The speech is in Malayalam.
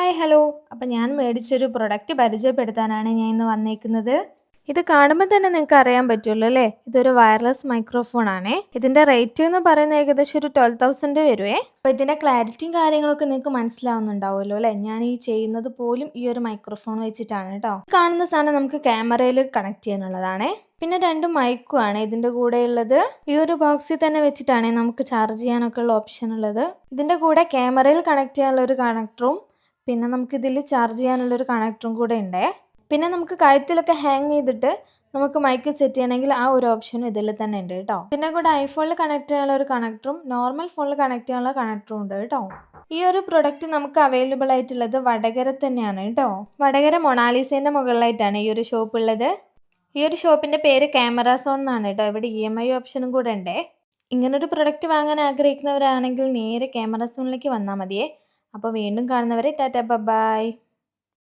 Hi hello. അപ്പം ഞാൻ മേടിച്ചൊരു പ്രൊഡക്റ്റ് പരിചയപ്പെടുത്താനാണ് ഞാൻ ഇന്ന് വന്നേക്കുന്നത്. ഇത് കാണുമ്പോൾ തന്നെ നിങ്ങൾക്ക് അറിയാൻ പറ്റുമല്ലോ അല്ലേ, ഇതൊരു വയർലെസ് മൈക്രോഫോൺ ആണേ. ഇതിന്റെ റേറ്റ് എന്ന് പറയുന്നത് ഏകദേശം ഒരു 12,000 വരുവേ. അപ്പോൾ ഇതിന്റെ ക്ലാരിറ്റിയും കാര്യങ്ങളൊക്കെ നിങ്ങൾക്ക് മനസ്സിലാവുന്നുണ്ടാവുമല്ലോ അല്ലേ. ഞാൻ ഈ ചെയ്യുന്നത് പോലും ഈ ഒരു മൈക്രോഫോൺ വെച്ചിട്ടാണ് കേട്ടോ. കാണുന്ന സാധനം നമുക്ക് ക്യാമറയിൽ കണക്ട് ചെയ്യാനുള്ളതാണേ. പിന്നെ 2 മൈക്കും ആണ് ഇതിന്റെ കൂടെ ഉള്ളത്. ഈ ഒരു ബോക്സിൽ തന്നെ വെച്ചിട്ടാണ് നമുക്ക് ചാർജ് ചെയ്യാനൊക്കെ ഉള്ള ഓപ്ഷൻ ഉള്ളത്. ഇതിന്റെ കൂടെ ക്യാമറയിൽ കണക്ട് ചെയ്യാനുള്ള ഒരു കണക്ടറും പിന്നെ നമുക്ക് ഇതിൽ ചാർജ് ചെയ്യാനുള്ള ഒരു കണക്ടറും കൂടെ ഉണ്ടേ. പിന്നെ നമുക്ക് കഴുത്തിലൊക്കെ ഹാങ് ചെയ്തിട്ട് നമുക്ക് മൈക്ക് സെറ്റ് ചെയ്യണമെങ്കിൽ ആ ഒരു ഓപ്ഷനും ഇതിൽ തന്നെ ഉണ്ട് കേട്ടോ. ഇതിന്റെ കൂടെ ഐഫോണിൽ കണക്ട് ചെയ്യാനുള്ള ഒരു കണക്ടറും നോർമൽ ഫോണിൽ കണക്ട് ചെയ്യാനുള്ള കണക്ടറും ഉണ്ട് കേട്ടോ. ഈ ഒരു പ്രൊഡക്റ്റ് നമുക്ക് അവൈലബിൾ ആയിട്ടുള്ളത് വടകര തന്നെയാണ് കേട്ടോ. വടകര മൊണാലിസേന്റെ മുകളിലായിട്ടാണ് ഈ ഒരു ഷോപ്പ് ഉള്ളത്. ഈ ഒരു ഷോപ്പിന്റെ പേര് ക്യാമറ സോൺ എന്നാണ് കേട്ടോ. ഇവിടെ EMI ഓപ്ഷനും കൂടെ ഉണ്ടേ. ഇങ്ങനൊരു പ്രൊഡക്റ്റ് വാങ്ങാൻ ആഗ്രഹിക്കുന്നവരാണെങ്കിൽ നേരെ ക്യാമറ സോണിലേക്ക് വന്നാൽ മതിയേ. അപ്പോൾ വീണ്ടും കാണുന്നവരെ ടാറ്റ ബൈ.